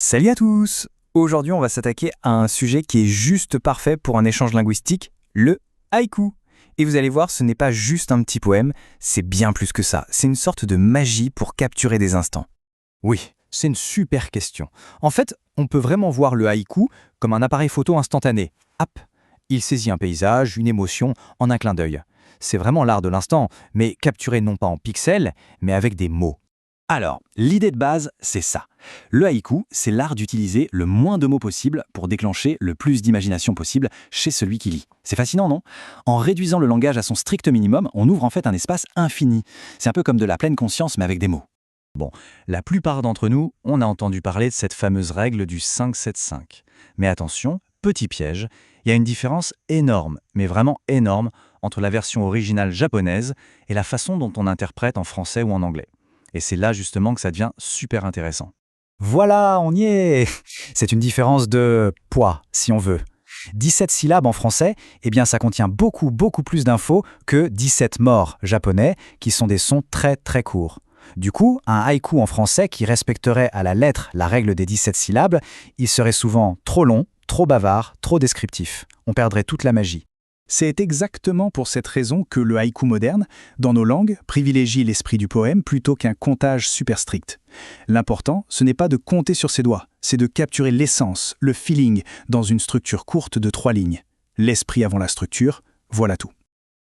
Salut à tous! Aujourd'hui, on va s'attaquer à un sujet qui est juste parfait pour un échange linguistique, le haïku. Et vous allez voir, ce n'est pas juste un petit poème, c'est bien plus que ça. C'est une sorte de magie pour capturer des instants. Oui, c'est une super question. En fait, on peut vraiment voir le haïku comme un appareil photo instantané. Hop, il saisit un paysage, une émotion, en un clin d'œil. C'est vraiment l'art de l'instant, mais capturé non pas en pixels, mais avec des mots. Alors, l'idée de base, c'est ça. Le haïku, c'est l'art d'utiliser le moins de mots possible pour déclencher le plus d'imagination possible chez celui qui lit. C'est fascinant, non? En réduisant le langage à son strict minimum, on ouvre en fait un espace infini. C'est un peu comme de la pleine conscience, mais avec des mots. Bon, la plupart d'entre nous, on a entendu parler de cette fameuse règle du 5-7-5. Mais attention, petit piège, il y a une différence énorme, mais vraiment énorme, entre la version originale japonaise et la façon dont on interprète en français ou en anglais. Et c'est là justement que ça devient super intéressant. Voilà, on y est! C'est une différence de poids, si on veut. 17 syllabes en français, eh bien ça contient beaucoup plus d'infos que 17 morts japonais, qui sont des sons très courts. Du coup, un haïku en français qui respecterait à la lettre la règle des 17 syllabes, il serait souvent trop long, trop bavard, trop descriptif. On perdrait toute la magie. C'est exactement pour cette raison que le haïku moderne, dans nos langues, privilégie l'esprit du poème plutôt qu'un comptage super strict. L'important, ce n'est pas de compter sur ses doigts, c'est de capturer l'essence, le feeling, dans une structure courte de 3 lignes. L'esprit avant la structure, voilà tout.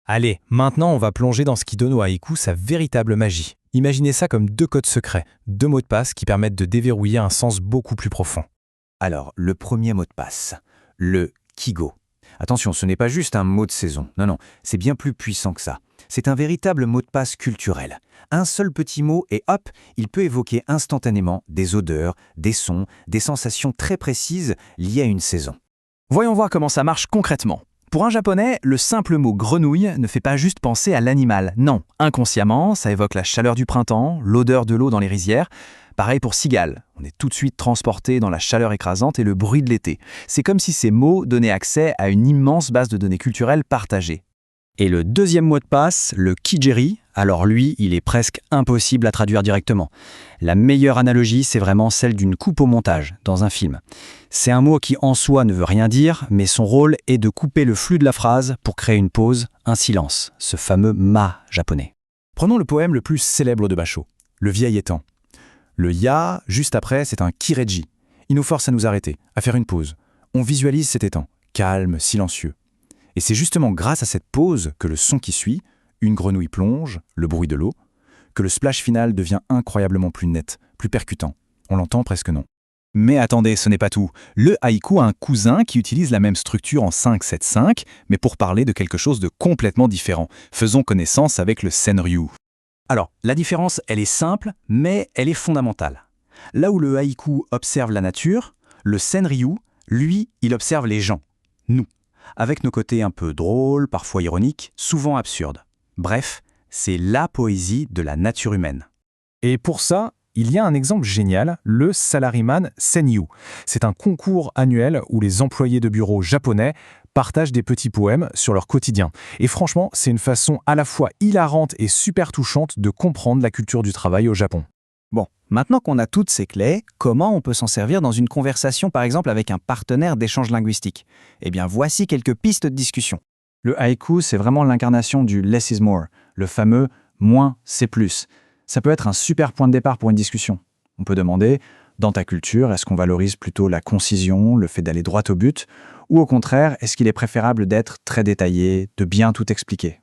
Allez, maintenant on va plonger dans ce qui donne au haïku sa véritable magie. Imaginez ça comme 2 codes secrets, 2 mots de passe qui permettent de déverrouiller un sens beaucoup plus profond. Alors, le premier mot de passe, le kigo. Attention, ce n'est pas juste un mot de saison. Non, c'est bien plus puissant que ça. C'est un véritable mot de passe culturel. Un seul petit mot et hop, il peut évoquer instantanément des odeurs, des sons, des sensations très précises liées à une saison. Voyons voir comment ça marche concrètement. Pour un japonais, le simple mot grenouille ne fait pas juste penser à l'animal. Non, inconsciemment, ça évoque la chaleur du printemps, l'odeur de l'eau dans les rizières. Pareil pour cigale, on est tout de suite transporté dans la chaleur écrasante et le bruit de l'été. C'est comme si ces mots donnaient accès à une immense base de données culturelles partagées. Et le deuxième mot de passe, le kijeri, alors lui, il est presque impossible à traduire directement. La meilleure analogie, c'est vraiment celle d'une coupe au montage dans un film. C'est un mot qui en soi ne veut rien dire, mais son rôle est de couper le flux de la phrase pour créer une pause, un silence, ce fameux ma japonais. Prenons le poème le plus célèbre de Basho, Le vieil étang. Le ya, juste après, c'est un kireji. Il nous force à nous arrêter, à faire une pause. On visualise cet étang, calme, silencieux. Et c'est justement grâce à cette pause que le son qui suit, une grenouille plonge, le bruit de l'eau, que le splash final devient incroyablement plus net, plus percutant. On l'entend presque non. Mais attendez, ce n'est pas tout. Le haïku a un cousin qui utilise la même structure en 5-7-5, mais pour parler de quelque chose de complètement différent. Faisons connaissance avec le senryu. Alors, la différence, elle est simple, mais elle est fondamentale. Là où le haïku observe la nature, le senryu, lui, il observe les gens, nous, avec nos côtés un peu drôles, parfois ironiques, souvent absurdes. Bref, c'est la poésie de la nature humaine. Et pour ça, il y a un exemple génial, le Salaryman Senryu. C'est un concours annuel où les employés de bureau japonais partagent des petits poèmes sur leur quotidien. Et franchement, c'est une façon à la fois hilarante et super touchante de comprendre la culture du travail au Japon. Bon, maintenant qu'on a toutes ces clés, comment on peut s'en servir dans une conversation par exemple avec un partenaire d'échange linguistique? Eh bien, voici quelques pistes de discussion. Le haïku, c'est vraiment l'incarnation du less is more, le fameux moins c'est plus. Ça peut être un super point de départ pour une discussion. On peut demander, dans ta culture, est-ce qu'on valorise plutôt la concision, le fait d'aller droit au but, ou au contraire, est-ce qu'il est préférable d'être très détaillé, de bien tout expliquer?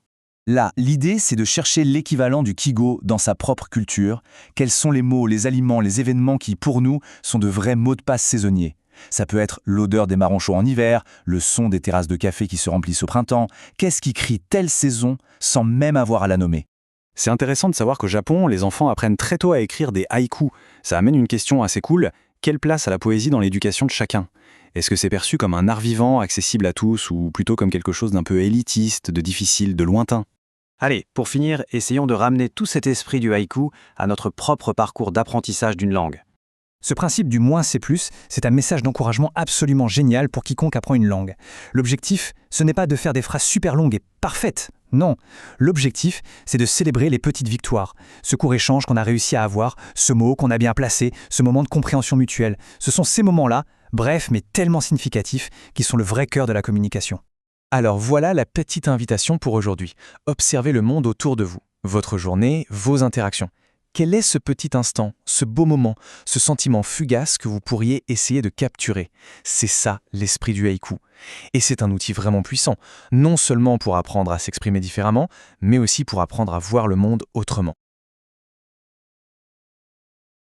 Là, l'idée, c'est de chercher l'équivalent du kigo dans sa propre culture. Quels sont les mots, les aliments, les événements qui, pour nous, sont de vrais mots de passe saisonniers? Ça peut être l'odeur des marrons chauds en hiver, le son des terrasses de café qui se remplissent au printemps. Qu'est-ce qui crie telle saison sans même avoir à la nommer? C'est intéressant de savoir qu'au Japon, les enfants apprennent très tôt à écrire des haïkus. Ça amène une question assez cool. Quelle place a la poésie dans l'éducation de chacun? Est-ce que c'est perçu comme un art vivant, accessible à tous, ou plutôt comme quelque chose d'un peu élitiste, de difficile, de lointain? Allez, pour finir, essayons de ramener tout cet esprit du haïku à notre propre parcours d'apprentissage d'une langue. Ce principe du moins c'est plus, c'est un message d'encouragement absolument génial pour quiconque apprend une langue. L'objectif, ce n'est pas de faire des phrases super longues et parfaites. Non, l'objectif, c'est de célébrer les petites victoires, ce court échange qu'on a réussi à avoir, ce mot qu'on a bien placé, ce moment de compréhension mutuelle. Ce sont ces moments-là, brefs mais tellement significatifs, qui sont le vrai cœur de la communication. Alors voilà la petite invitation pour aujourd'hui. Observez le monde autour de vous, votre journée, vos interactions. Quel est ce petit instant, ce beau moment, ce sentiment fugace que vous pourriez essayer de capturer? C'est ça l'esprit du haïku. Et c'est un outil vraiment puissant, non seulement pour apprendre à s'exprimer différemment, mais aussi pour apprendre à voir le monde autrement.